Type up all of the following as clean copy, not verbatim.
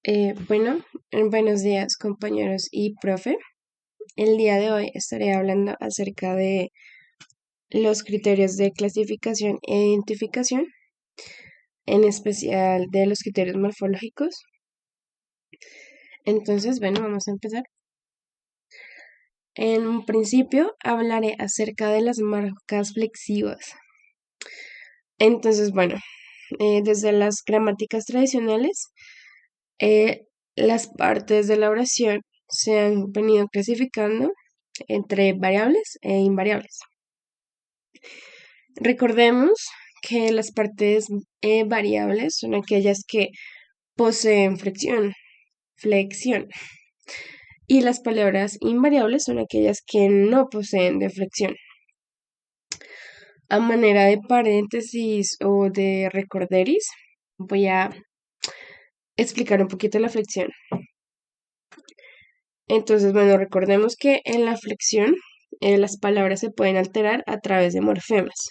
Buenos días compañeros y profe. El día de hoy estaré hablando acerca de los criterios de clasificación e identificación, en especial de los criterios morfológicos. Entonces, vamos a empezar. En un principio hablaré acerca de las marcas flexivas. Entonces, desde las gramáticas tradicionales, las partes de la oración se han venido clasificando entre variables e invariables. Recordemos que las partes variables son aquellas que poseen flexión, y las palabras invariables son aquellas que no poseen de flexión. A manera de paréntesis o de recorderis, voy a explicar un poquito la flexión. Entonces, recordemos que en la flexión las palabras se pueden alterar a través de morfemas.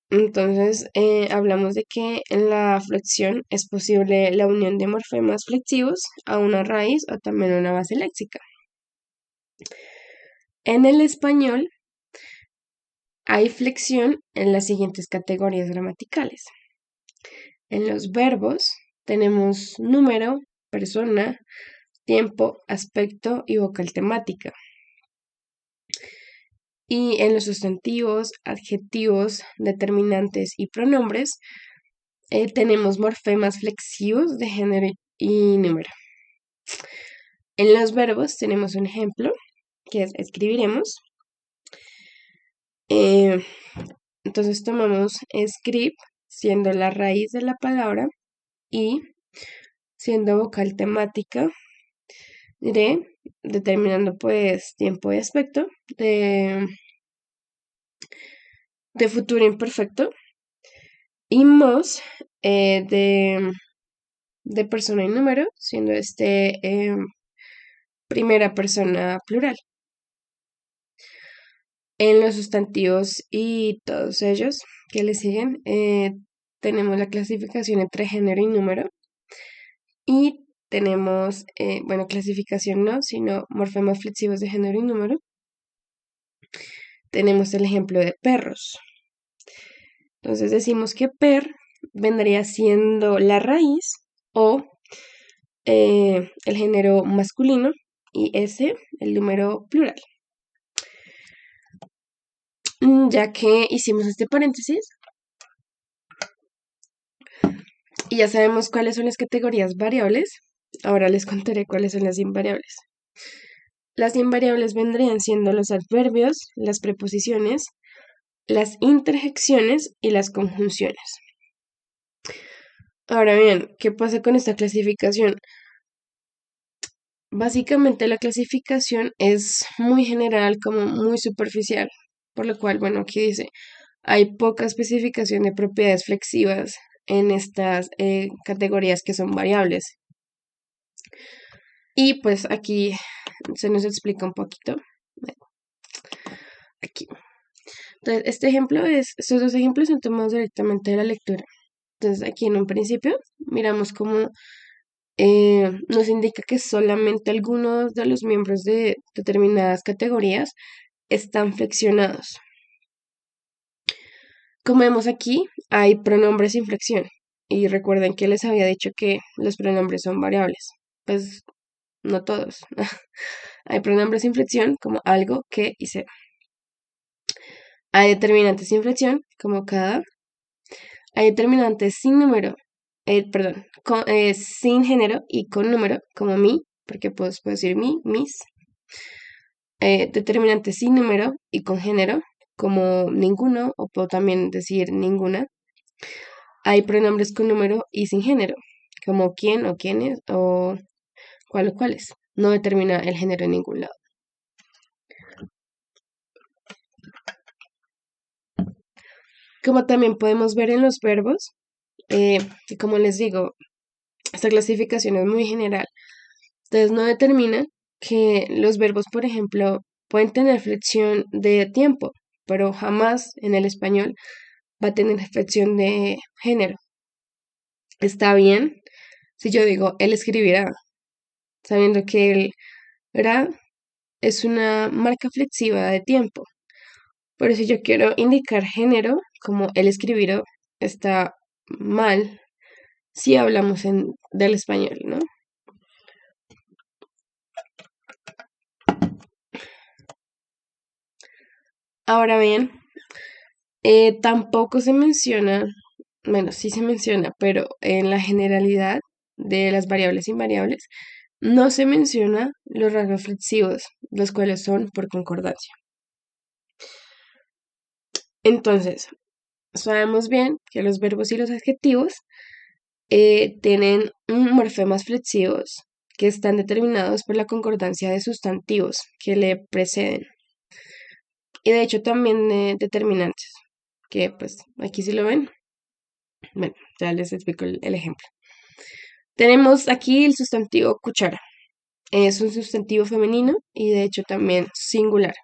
Entonces, hablamos de que en la flexión es posible la unión de morfemas flexivos a una raíz o también a una base léxica. En el español hay flexión en las siguientes categorías gramaticales. En los verbos tenemos número, persona, tiempo, aspecto y vocal temática. Y en los sustantivos, adjetivos, determinantes y pronombres tenemos morfemas flexivos de género y número. En los verbos tenemos un ejemplo, que es escribiremos. Entonces tomamos script siendo la raíz de la palabra y siendo vocal temática, determinando pues tiempo y aspecto de futuro imperfecto, y mos de persona y número, siendo primera persona plural. En los sustantivos y todos ellos que le siguen, tenemos la clasificación entre género y número. Y tenemos, clasificación no, sino morfemas flexivos de género y número. Tenemos el ejemplo de perros. Entonces decimos que per vendría siendo la raíz o el género masculino y ese el número plural. Ya que hicimos este paréntesis y ya sabemos cuáles son las categorías variables, ahora les contaré cuáles son las invariables. Las invariables vendrían siendo los adverbios, las preposiciones, las interjecciones y las conjunciones. Ahora bien, ¿qué pasa con esta clasificación? Básicamente la clasificación es muy general, como muy superficial, por lo cual, aquí dice, hay poca especificación de propiedades flexivas en estas categorías que son variables. Y pues aquí se nos explica un poquito. Aquí. Entonces, estos dos ejemplos son tomados directamente de la lectura. Entonces, aquí en un principio miramos cómo nos indica que solamente algunos de los miembros de determinadas categorías están flexionados. Como vemos aquí, hay pronombres sin flexión. Y recuerden que les había dicho que los pronombres son variables. Pues no todos. Hay pronombres sin flexión como algo, que y se. Hay determinantes sin flexión como cada. Hay determinantes sin número, sin género y con número como mi, porque puedo decir mi, mis. Determinantes sin número y con género como ninguno, o puedo también decir ninguna. Hay pronombres con número y sin género, como quién o quiénes o cuál o cuáles. No determina el género en ningún lado. Como también podemos ver en los verbos, como les digo, esta clasificación es muy general. Entonces no determina que los verbos, por ejemplo, pueden tener flexión de tiempo, pero jamás en el español va a tener flexión de género. Está bien si yo digo él escribirá, sabiendo que el ra es una marca flexiva de tiempo. Pero si yo quiero indicar género, como él escribirá, está mal si hablamos del español, ¿no? Ahora bien, tampoco se menciona, bueno, sí se menciona, pero en la generalidad de las variables invariables no se menciona los rasgos flexivos, los cuales son por concordancia. Entonces, sabemos bien que los verbos y los adjetivos tienen morfemas flexivos que están determinados por la concordancia de sustantivos que le preceden. Y de hecho también determinantes, que pues aquí sí lo ven. Bueno, ya les explico el ejemplo. Tenemos aquí el sustantivo cuchara. Es un sustantivo femenino y de hecho también singular.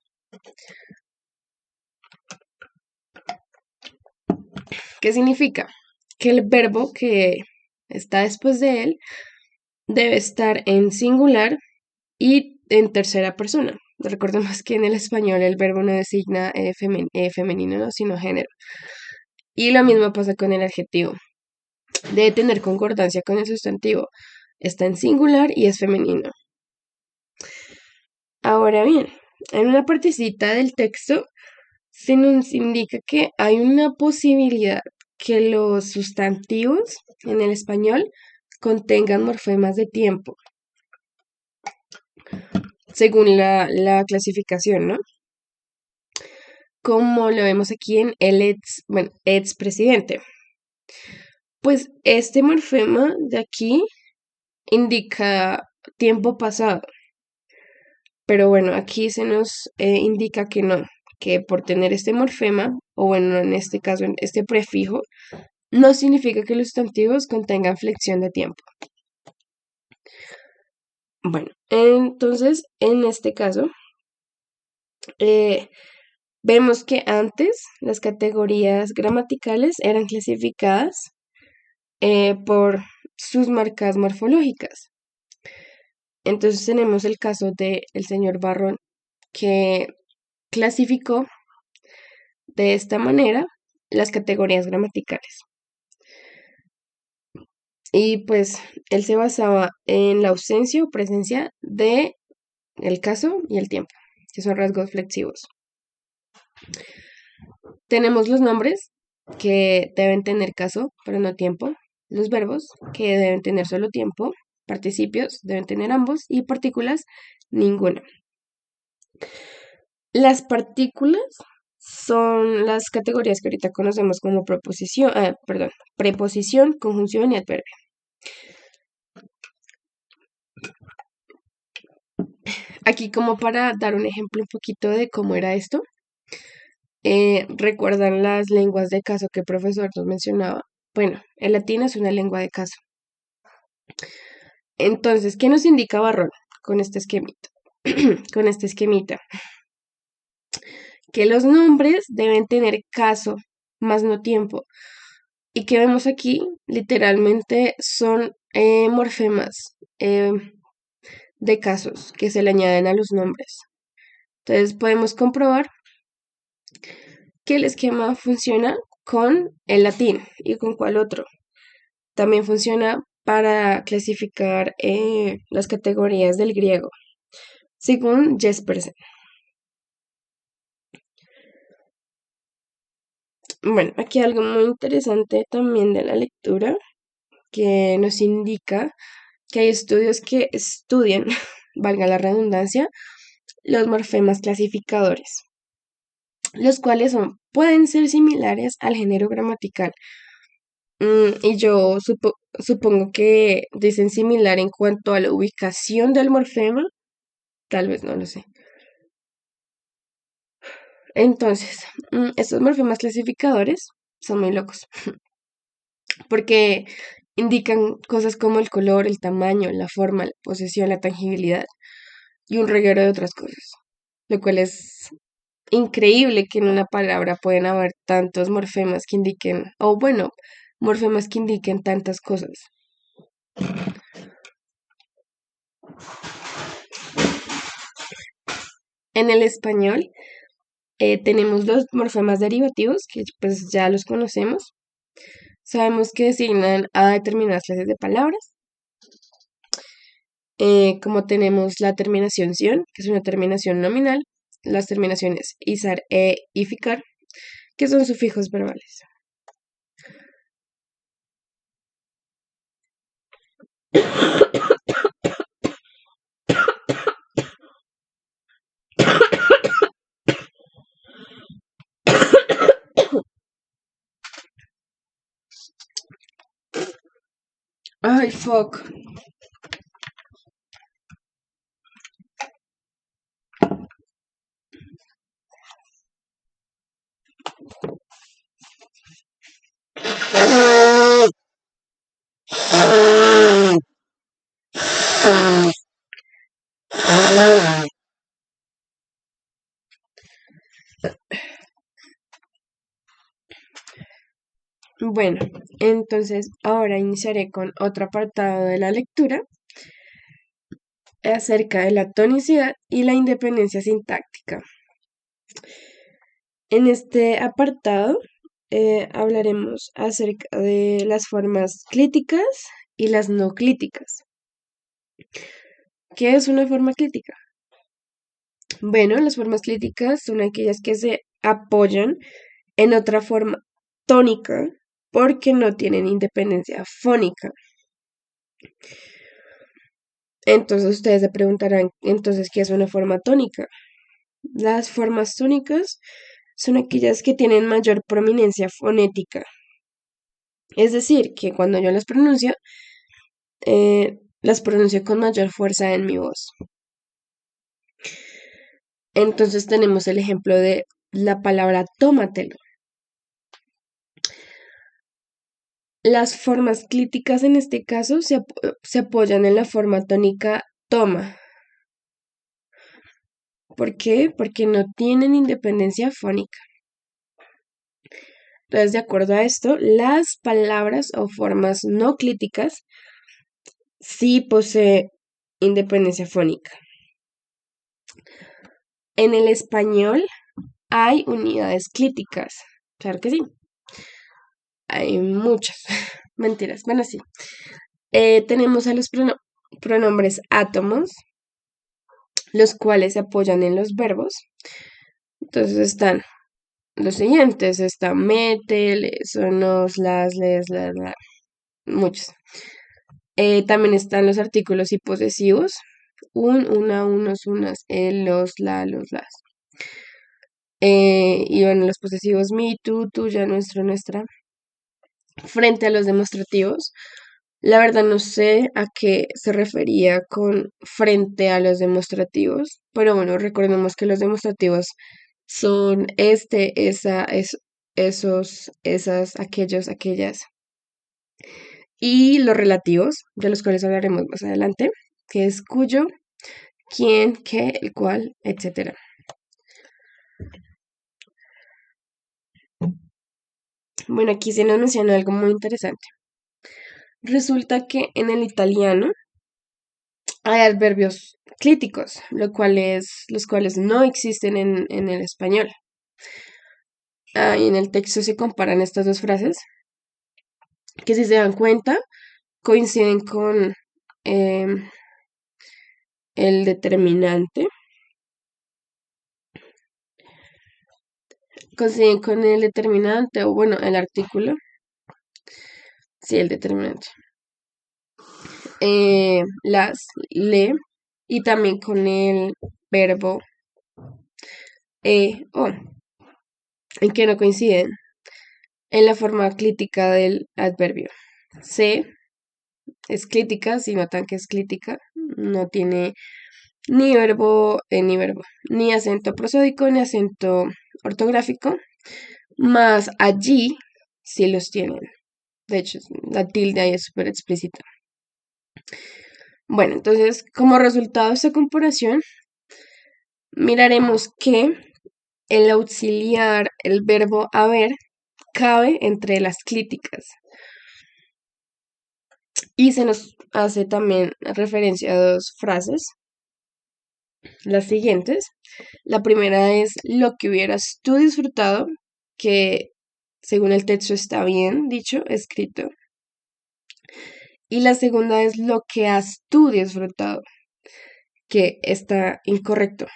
¿Qué significa? Que el verbo que está después de él debe estar en singular y en tercera persona. Recordemos que en el español el verbo no designa femenino, ¿no? Sino género. Y lo mismo pasa con el adjetivo. Debe tener concordancia con el sustantivo. Está en singular y es femenino. Ahora bien, en una partecita del texto se nos indica que hay una posibilidad que los sustantivos en el español contengan morfemas de tiempo, según la clasificación, ¿no? Como lo vemos aquí en el expresidente. Pues este morfema de aquí indica tiempo pasado, pero bueno, aquí se nos indica que no, que por tener este morfema, o bueno, en este caso, en este prefijo, no significa que los sustantivos contengan flexión de tiempo. Bueno, entonces, en este caso, vemos que antes las categorías gramaticales eran clasificadas por sus marcas morfológicas. Entonces tenemos el caso del señor Barrón, que clasificó de esta manera las categorías gramaticales. Y pues él se basaba en la ausencia o presencia de el caso y el tiempo, que son rasgos flexivos. Tenemos los nombres que deben tener caso, pero no tiempo. Los verbos que deben tener solo tiempo. Participios deben tener ambos y partículas ninguna. Las partículas son las categorías que ahorita conocemos como preposición, conjunción y adverbio. Aquí como para dar un ejemplo un poquito de cómo era esto, ¿recuerdan las lenguas de caso que el profesor nos mencionaba? Bueno, el latín es una lengua de caso. Entonces, ¿qué nos indica Barrón con este esquemita? Con este esquemita. Que los nombres deben tener caso, más no tiempo. Y que vemos aquí, literalmente, son morfemas de casos que se le añaden a los nombres. Entonces, podemos comprobar que el esquema funciona con el latín y con cuál otro. También funciona para clasificar las categorías del griego, según Jespersen. Bueno, aquí algo muy interesante también de la lectura que nos indica que hay estudios que estudian, valga la redundancia, los morfemas clasificadores, los cuales pueden ser similares al género gramatical. Y yo supongo que dicen similar en cuanto a la ubicación del morfema, tal vez no lo sé. Entonces, estos morfemas clasificadores son muy locos, porque indican cosas como el color, el tamaño, la forma, la posesión, la tangibilidad y un reguero de otras cosas, lo cual es increíble que en una palabra pueden haber tantos morfemas que indiquen, o bueno, morfemas que indiquen tantas cosas. En el español tenemos los morfemas derivativos, que pues ya los conocemos. Sabemos que designan a determinadas clases de palabras, como tenemos la terminación ción, que es una terminación nominal, las terminaciones izar e ificar, que son sufijos verbales. Ay, fuck. Bueno, entonces ahora iniciaré con otro apartado de la lectura acerca de la tonicidad y la independencia sintáctica. En este apartado hablaremos acerca de las formas clíticas y las no clíticas. ¿Qué es una forma clítica? Bueno, las formas clíticas son aquellas que se apoyan en otra forma tónica porque no tienen independencia fónica. Entonces ustedes se preguntarán, entonces, ¿qué es una forma tónica? Las formas tónicas son aquellas que tienen mayor prominencia fonética. Es decir, que cuando yo las pronuncio con mayor fuerza en mi voz. Entonces tenemos el ejemplo de la palabra tómatelo. Las formas clíticas en este caso se apoyan en la forma tónica toma. ¿Por qué? Porque no tienen independencia fónica. Entonces, de acuerdo a esto, las palabras o formas no clíticas sí poseen independencia fónica. En el español hay unidades clíticas. Claro que sí. Hay muchas. Mentiras. Bueno, sí. Tenemos a los pronombres átomos, los cuales se apoyan en los verbos. Entonces están los siguientes. Está mete, le, sonos, las, les, la, muchos. También están los artículos y posesivos. Una, unos, unas, el, los, la, los, las. Y bueno, los posesivos mi, tú, tuya, nuestro, nuestra. Frente a los demostrativos, la verdad no sé a qué se refería con frente a los demostrativos, pero bueno, recordemos que los demostrativos son esos, esas, aquellos, aquellas. Y los relativos, de los cuales hablaremos más adelante, que es cuyo, quién, qué, el cual, etcétera. Bueno, aquí se nos menciona algo muy interesante. Resulta que en el italiano hay adverbios clíticos, los cuales no existen en el español. Y en el texto se comparan estas dos frases, que si se dan cuenta, coinciden con em, el determinante. Coinciden con el determinante, o bueno, el artículo. Sí, el determinante. Las, le, y también con el verbo o. ¿En que no coinciden? En la forma clítica del adverbio. Se es clítica, si notan que es clítica, no tiene ni verbo, ni acento prosódico, ni acento ortográfico, más allí sí los tienen. De hecho, la tilde ahí es súper explícita. Bueno, entonces, como resultado de esta comparación, miraremos que el auxiliar, el verbo haber, cabe entre las clíticas. Y se nos hace también referencia a dos frases, las siguientes. La primera es lo que hubieras tú disfrutado, que según el texto está bien dicho, escrito. Y la segunda es lo que has tú disfrutado, que está incorrecto.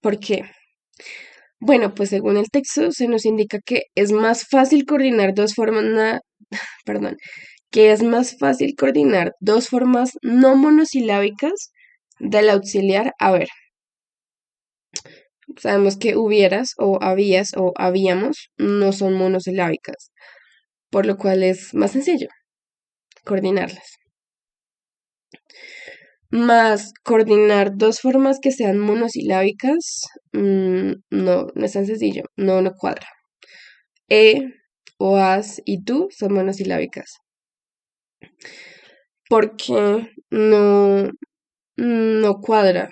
¿Por qué? Bueno, pues según el texto se nos indica que es más fácil coordinar dos formas, perdón, que es más fácil coordinar dos formas no monosilábicas del auxiliar haber. Sabemos que hubieras o habías o habíamos no son monosilábicas, por lo cual es más sencillo coordinarlas. Más coordinar dos formas que sean monosilábicas, no es tan sencillo, no cuadra. O as y tú son monosilábicas. ¿Por qué no cuadra?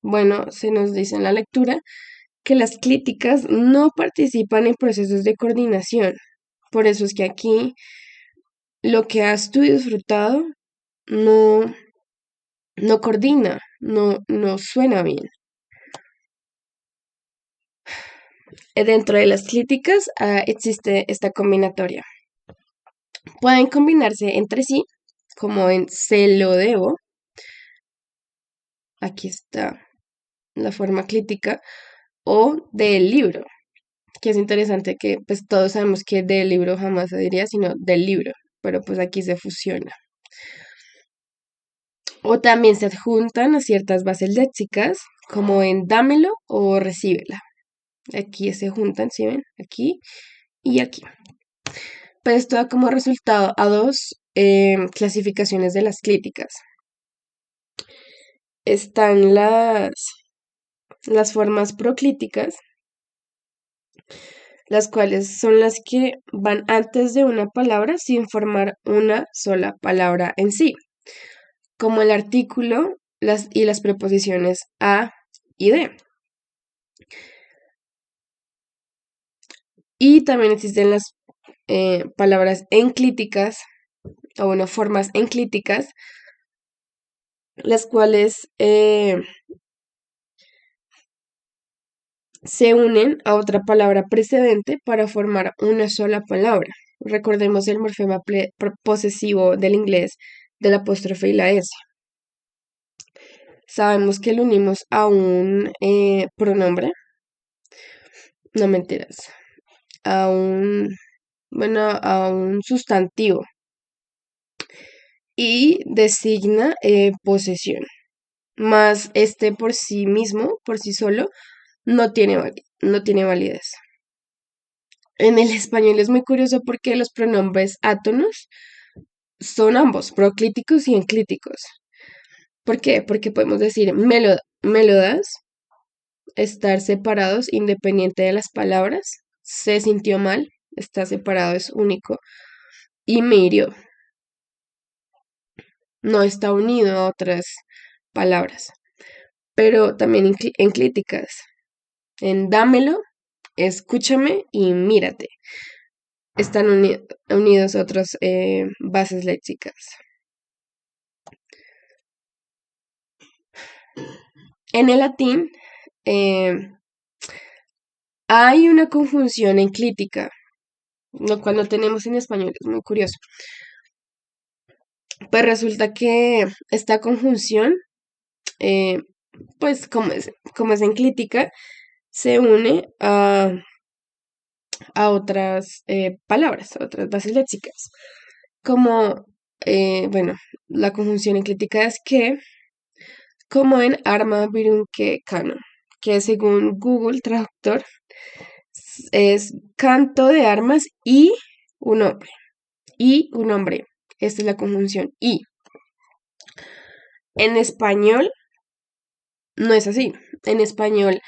Bueno, se nos dice en la lectura que las clíticas no participan en procesos de coordinación. Por eso es que aquí lo que has tú disfrutado no, no coordina, no suena bien. Dentro de las clíticas existe esta combinatoria. Pueden combinarse entre sí, como en se lo debo. Aquí está la forma clítica, o del libro, que es interesante que pues todos sabemos que del libro jamás se diría, sino del libro, pero pues aquí se fusiona. O también se adjuntan a ciertas bases léxicas, como en dámelo o recíbela. Aquí se juntan, ¿sí ven? Aquí y aquí. Pues esto da como resultado a dos clasificaciones de las clíticas. Están las formas proclíticas, las cuales son las que van antes de una palabra sin formar una sola palabra en sí, como el artículo y las preposiciones a y de. Y también existen las palabras enclíticas, o bueno, formas enclíticas, las cuales se unen a otra palabra precedente para formar una sola palabra. Recordemos el morfema posesivo del inglés del apóstrofe y la S. Sabemos que lo unimos a un pronombre, no mentiras, a un sustantivo y designa posesión. Más este por sí mismo, por sí solo, no tiene validez. En el español es muy curioso porque los pronombres átonos son ambos, proclíticos y enclíticos. ¿Por qué? Porque podemos decir me lo das, estar separados independiente de las palabras, se sintió mal, está separado, es único, y me hirió, no está unido a otras palabras, pero también enclíticas, en dámelo, escúchame y mírate. Están unidos a otras bases léxicas. En el latín hay una conjunción enclítica, lo cual no tenemos en español, es muy curioso. Pues resulta que esta conjunción, eh, pues como es enclítica, se une a otras palabras, a otras bases léxicas. Como, bueno, la conjunción enclítica es que, como en arma virunque cano, que según Google Traductor es canto de armas y un hombre. Y un hombre. Esta es la conjunción y. En español no es así. En español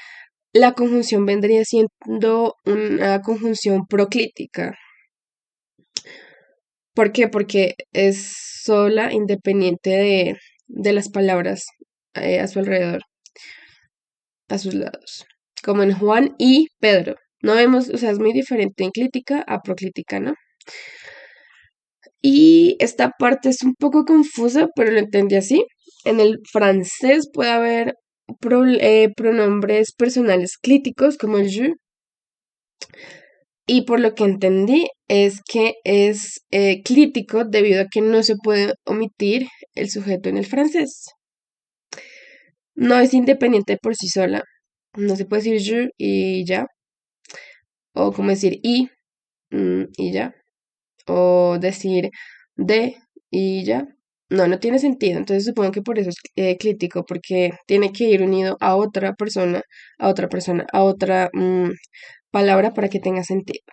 la conjunción vendría siendo una conjunción proclítica. ¿Por qué? Porque es sola, independiente de las palabras a su alrededor, a sus lados. Como en Juan y Pedro. No vemos, o sea, es muy diferente enclítica a proclítica, ¿no? Y esta parte es un poco confusa, pero lo entendí así. En el francés puede haber pronombres personales clíticos como el je, y por lo que entendí es que es clítico debido a que no se puede omitir el sujeto en el francés. No es independiente por sí sola. No se puede decir je y ya. O como decir y ya. O decir de y ya. No, no tiene sentido. Entonces supongo que por eso es clítico, porque tiene que ir unido a otra persona, a otra persona, a otra palabra para que tenga sentido.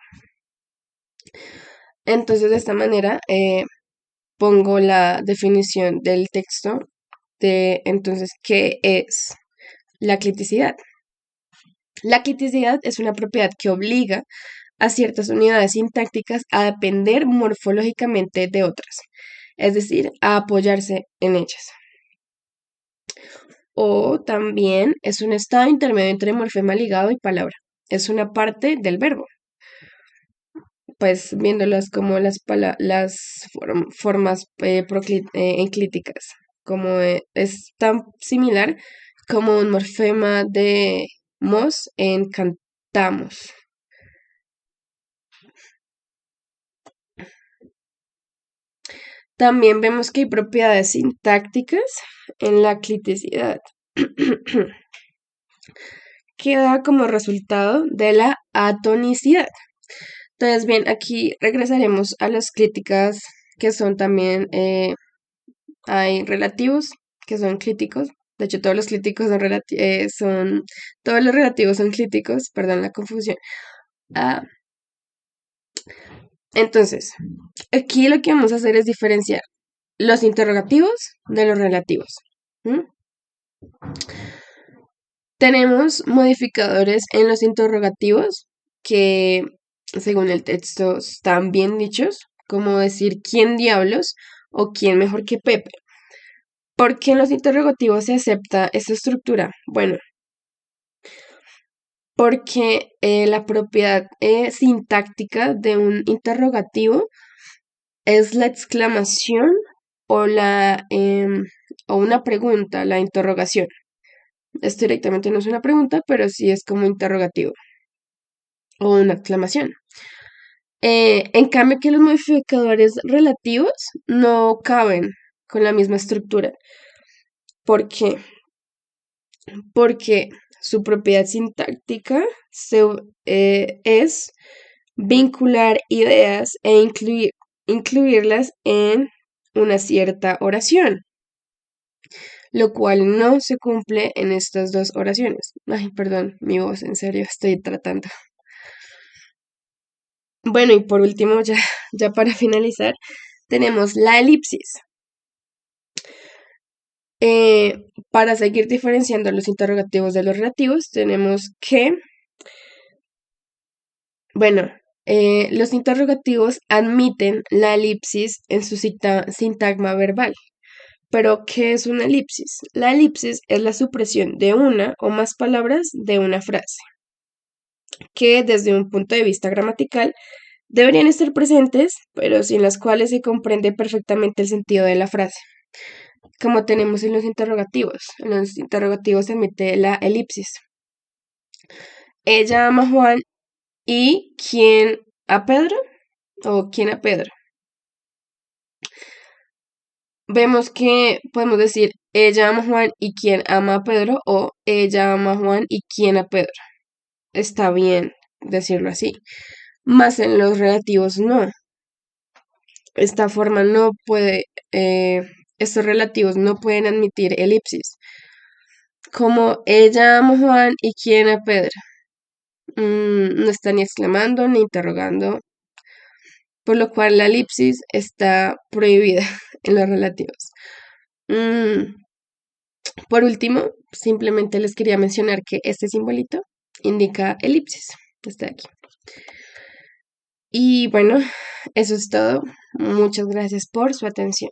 Entonces, de esta manera, pongo la definición del texto de entonces, ¿qué es la cliticidad? La cliticidad es una propiedad que obliga a ciertas unidades sintácticas a depender morfológicamente de otras, es decir, a apoyarse en ellas. O también es un estado intermedio entre morfema ligado y palabra. Es una parte del verbo. Pues viéndolas como formas enclíticas, como es tan similar como un morfema de mos en cantamos. También vemos que hay propiedades sintácticas en la cliticidad, que da como resultado de la atonicidad. Entonces, bien, aquí regresaremos a las críticas que son también, hay relativos que son críticos. De hecho, todos los críticos todos los relativos son críticos, perdón la confusión. Ah, entonces, aquí lo que vamos a hacer es diferenciar los interrogativos de los relativos. ¿Mm? Tenemos modificadores en los interrogativos que, según el texto, están bien dichos, como decir quién diablos o quién mejor que Pepe. ¿Por qué en los interrogativos se acepta esta estructura? Bueno, porque la propiedad sintáctica de un interrogativo es la exclamación o o una pregunta, la interrogación. Esto directamente no es una pregunta, pero sí es como interrogativo o una exclamación. En cambio que los modificadores relativos no caben con la misma estructura. ¿Por qué? Porque su propiedad sintáctica es vincular ideas e incluirlas en una cierta oración, lo cual no se cumple en estas dos oraciones. Ay, perdón, mi voz, en serio, estoy tratando. Bueno, y por último, ya para finalizar, tenemos la elipsis. Para seguir diferenciando los interrogativos de los relativos, tenemos que, bueno, los interrogativos admiten la elipsis en su sintagma verbal. Pero, ¿qué es una elipsis? La elipsis es la supresión de una o más palabras de una frase, que desde un punto de vista gramatical deberían estar presentes, pero sin las cuales se comprende perfectamente el sentido de la frase, como tenemos en los interrogativos. En los interrogativos se admite la elipsis. Ella ama a Juan y ¿quién a Pedro? ¿O quién a Pedro? Vemos que podemos decir ella ama a Juan y quién ama a Pedro, o ella ama a Juan y quién a Pedro. Está bien decirlo así. Más en los relativos no. Esta forma no puede, estos relativos no pueden admitir elipsis. Como ella ama a Juan y quién a Pedro. No está ni exclamando ni interrogando, por lo cual la elipsis está prohibida en los relativos. Mm, por último, simplemente les quería mencionar que este simbolito indica elipsis. Está aquí. Y bueno, eso es todo. Muchas gracias por su atención.